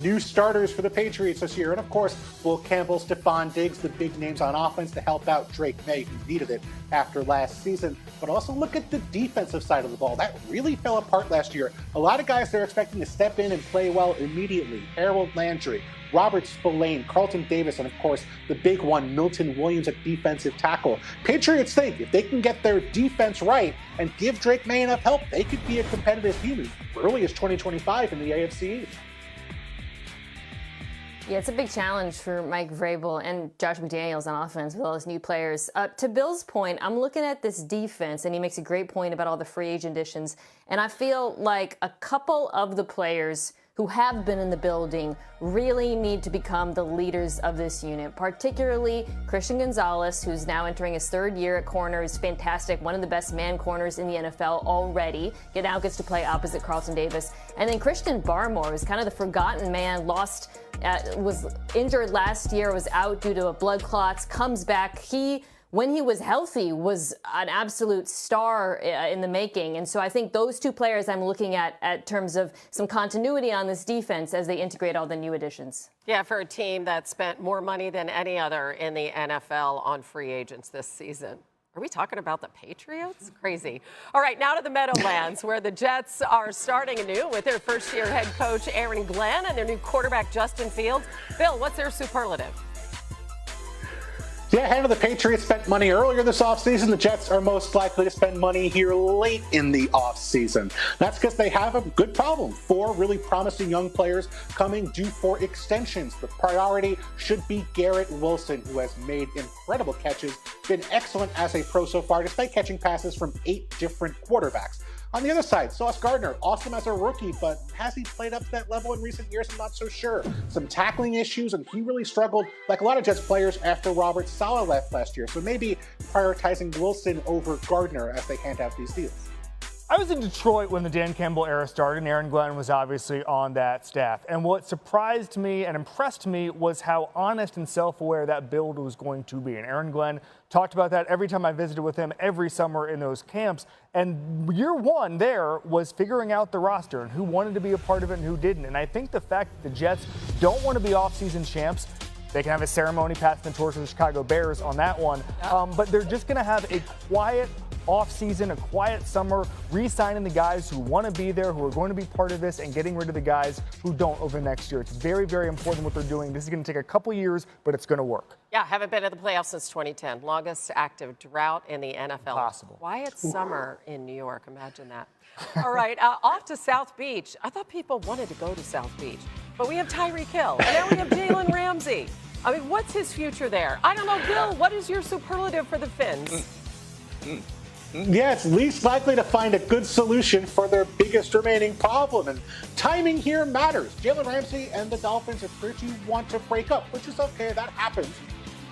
new starters for the Patriots this year. And of course, Will Campbell, Stephon Diggs, the big names on offense to help out Drake May, who needed it after last season. But also look at the defensive side of the ball. That really fell apart last year. A lot of guys they're expecting to step in and play well immediately. Harold Landry, Robert Spillane, Carlton Davis, and of course, the big one, Milton Williams at defensive tackle. Patriots think if they can get their defense right and give Drake May enough help, they could be a competitive team as early as 2025 in the AFC East. Yeah, it's a big challenge for Mike Vrabel and Josh McDaniels on offense with all his new players. To Bill's point, I'm looking at this defense, and he makes a great point about all the free agent additions, and I feel like a couple of the players who have been in the building really need to become the leaders of this unit, particularly Christian Gonzalez, who's now entering his third year at corner, is fantastic, one of the best man corners in the NFL already. He now gets to play opposite Carlton Davis. And then Christian Barmore is kind of the forgotten man, was injured last year, was out due to blood clots, comes back. When he was healthy, was an absolute star in the making. And so I think those two players I'm looking at terms of some continuity on this defense as they integrate all the new additions. Yeah, for a team that spent more money than any other in the NFL on free agents this season. Are we talking about the Patriots? Crazy. All right, now to the Meadowlands, where the Jets are starting anew with their first-year head coach Aaron Glenn and their new quarterback Justin Fields. Bill, what's their superlative? Yeah, ahead of the Patriots spent money earlier this offseason. The Jets are most likely to spend money here late in the offseason. That's because they have a good problem. 4 really promising young players coming due for extensions. The priority should be Garrett Wilson, who has made incredible catches, been excellent as a pro so far, despite catching passes from 8 different quarterbacks. On the other side, Sauce Gardner, awesome as a rookie, but has he played up to that level in recent years? I'm not so sure. Some tackling issues, and he really struggled, like a lot of Jets players, after Robert Saleh left last year. So maybe prioritizing Wilson over Gardner as they hand out these deals. I was in Detroit when the Dan Campbell era started, and Aaron Glenn was obviously on that staff. And what surprised me and impressed me was how honest and self-aware that build was going to be. And Aaron Glenn talked about that every time I visited with him every summer in those camps. And year one there was figuring out the roster and who wanted to be a part of it and who didn't. And I think the fact that the Jets don't want to be off-season champs, they can have a ceremony passing the torch to the Chicago Bears on that one. But they're just going to have a quiet off-season, a quiet summer, re-signing the guys who want to be there, who are going to be part of this, and getting rid of the guys who don't over the next year. It's very, very important what they're doing. This is going to take a couple years, but it's going to work. Yeah, haven't been in the playoffs since 2010. Longest active drought in the NFL. Impossible. Quiet summer in New York. Imagine that. All right, off to South Beach. I thought people wanted to go to South Beach, but we have Tyreek Hill, and now we have Jalen Ramsey. I mean, what's his future there? I don't know, Bill, what is your superlative for the Finns? Yeah, it's least likely to find a good solution for their biggest remaining problem, and timing here matters. Jalen Ramsey and the Dolphins appear to want to break up, which is okay, that happens.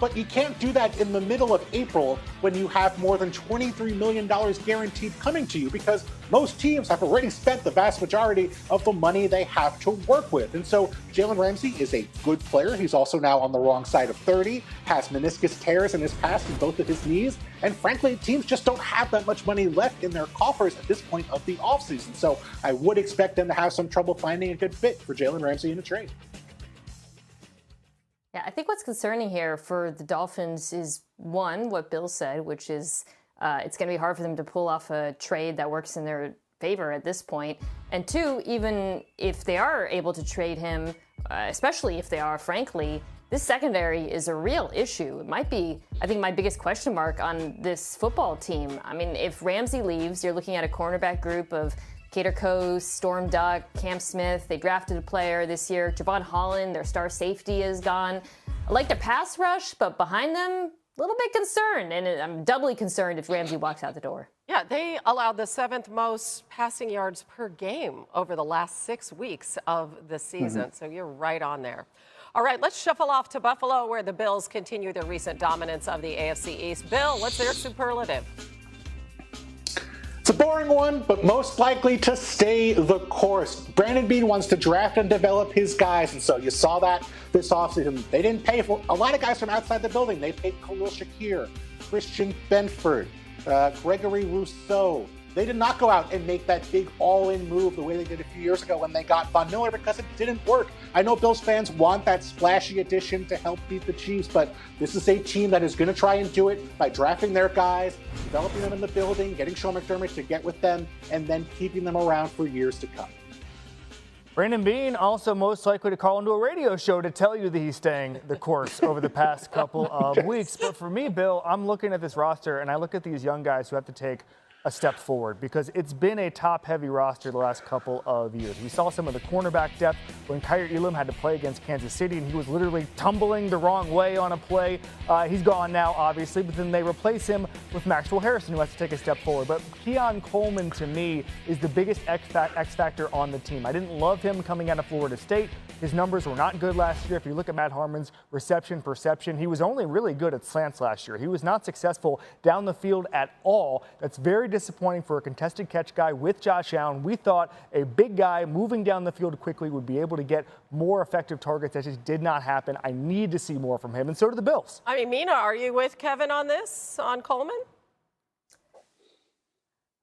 But you can't do that in the middle of April when you have more than $23 million guaranteed coming to you, because most teams have already spent the vast majority of the money they have to work with. And so Jalen Ramsey is a good player. He's also now on the wrong side of 30, has meniscus tears in his past in both of his knees. And frankly, teams just don't have that much money left in their coffers at this point of the offseason. So I would expect them to have some trouble finding a good fit for Jalen Ramsey in a trade. Yeah, I think what's concerning here for the Dolphins is, one, what Bill said, which is it's going to be hard for them to pull off a trade that works in their favor at this point. And two, even if they are able to trade him, especially if they are, frankly, this secondary is a real issue. It might be, I think, my biggest question mark on this football team. I mean, if Ramsey leaves, you're looking at a cornerback group of Kader Coase, Storm Duck, Cam Smith. They drafted a player this year. Javon Holland, their star safety, is gone. I like their pass rush, but behind them, a little bit concerned. And I'm doubly concerned if Ramsey walks out the door. Yeah, they allowed the 7th most passing yards per game over the last 6 weeks of the season. So you're right on there. All right, let's shuffle off to Buffalo, where the Bills continue their recent dominance of the AFC East. Bill, what's their superlative? It's a boring one, but most likely to stay the course. Brandon Beane wants to draft and develop his guys, and so you saw that this offseason. They didn't pay for a lot of guys from outside the building. They paid Khalil Shakir, Christian Benford, Gregory Rousseau, They did not go out and make that big all-in move the way they did a few years ago when they got Von Miller because it didn't work. I know Bills fans want that splashy addition to help beat the Chiefs, but this is a team that is going to try and do it by drafting their guys, developing them in the building, getting Sean McDermott to get with them, and then keeping them around for years to come. Brandon Beane also most likely to call into a radio show to tell you that he's staying the course over the past couple of weeks. But for me, Bill, I'm looking at this roster and I look at these young guys who have to take a step forward because it's been a top-heavy roster the last couple of years. We saw some of the cornerback depth when Kyer Elam had to play against Kansas City, and he was literally tumbling the wrong way on a play. He's gone now, obviously, but then they replace him with Maxwell Harrison, who has to take a step forward. But Keon Coleman, to me, is the biggest X factor on the team. I didn't love him coming out of Florida State. His numbers were not good last year. If you look at Matt Harmon's reception perception, he was only really good at slants last year. He was not successful down the field at all. That's very disappointing for a contested catch guy with Josh Allen. We thought a big guy moving down the field quickly would be able to get more effective targets. That just did not happen. I need to see more from him, and so do the Bills. I mean, Mina, are you with Kevin on this, on Coleman?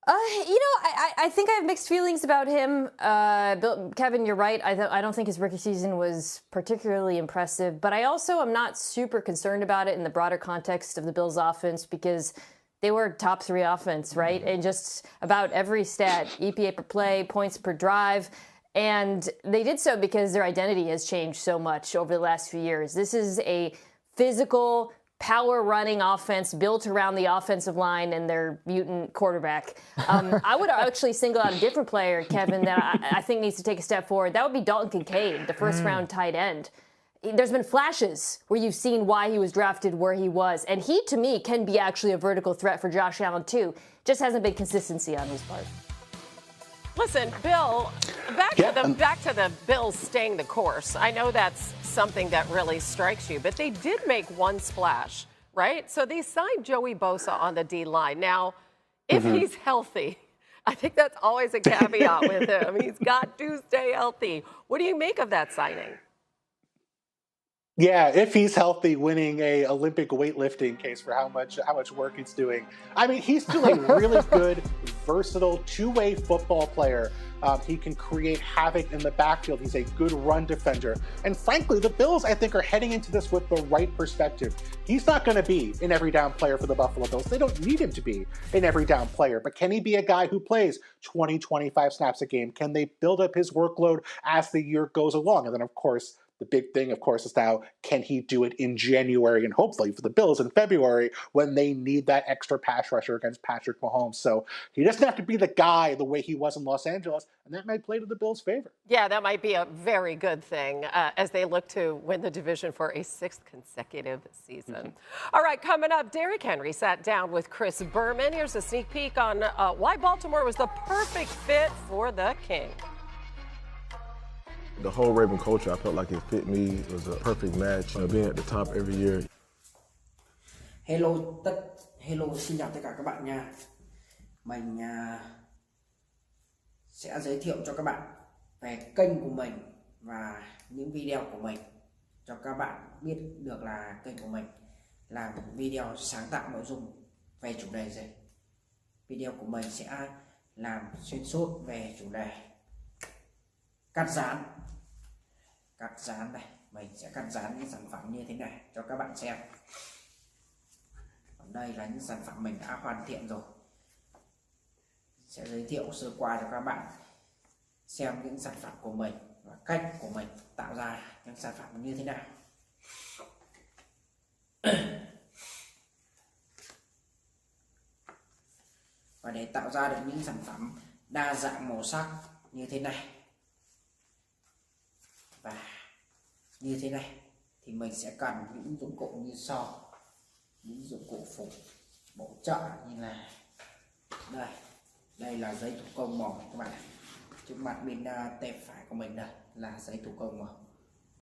I think I have mixed feelings about him. Kevin, you're right. I don't think his rookie season was particularly impressive, but I also am not super concerned about it in the broader context of the Bills' offense because they were top 3 offense, right? And just about every stat, EPA per play, points per drive. And they did so because their identity has changed so much over the last few years. This is a physical, power-running offense built around the offensive line and their mutant quarterback. I would actually single out a different player, Kevin, that I think needs to take a step forward. That would be Dalton Kincaid, the first-round tight end. There's been flashes where you've seen why he was drafted where he was. And he, to me, can be actually a vertical threat for Josh Allen, too. Just hasn't been consistency on his part. Listen, Bill, back to the Bills staying the course. I know that's something that really strikes you, but they did make one splash, right? So they signed Joey Bosa on the D-line. Now, if he's healthy, I think that's always a caveat with him. He's got to stay healthy. What do you make of that signing? Yeah, if he's healthy, winning a Olympic weightlifting case for how much work he's doing. I mean, he's still a really good, versatile, two-way football player. He can create havoc in the backfield. He's a good run defender. And frankly, the Bills, I think, are heading into this with the right perspective. He's not going to be an every down player for the Buffalo Bills. They don't need him to be an every down player. But can he be a guy who plays 20, 25 snaps a game? Can they build up his workload as the year goes along? And then, of course, the big thing, of course, is now, can he do it in January and hopefully for the Bills in February when they need that extra pass rusher against Patrick Mahomes? So he doesn't have to be the guy the way he was in Los Angeles, and that might play to the Bills' favor. Yeah, that might be a very good thing as they look to win the division for a 6th consecutive season. All right, coming up, Derrick Henry sat down with Chris Berman. Here's a sneak peek on why Baltimore was the perfect fit for the King. The whole Raven culture, I felt like it fit me. It was a perfect match. Being at the top every year. Hello, xin chào tất cả các bạn nha. Mình sẽ giới thiệu cho các bạn về kênh của mình và những video của mình cho các bạn biết được là kênh của mình làm video sáng tạo nội dung về chủ đề gì. Video của mình sẽ làm xuyên suốt về chủ đề cắt dán này, mình sẽ cắt dán những sản phẩm như thế này cho các bạn xem. Còn đây là những sản phẩm mình đã hoàn thiện rồi, sẽ giới thiệu sơ qua cho các bạn xem những sản phẩm của mình và cách của mình tạo ra những sản phẩm như thế nào. Và để tạo ra được những sản phẩm đa dạng màu sắc như thế này và như thế này thì mình sẽ cần những dụng cụ như sau. Những dụng cụ phụ bổ trợ như là đây là giấy thủ công màu các bạn. Trước mặt bên tay phải của mình đây là giấy thủ công màu.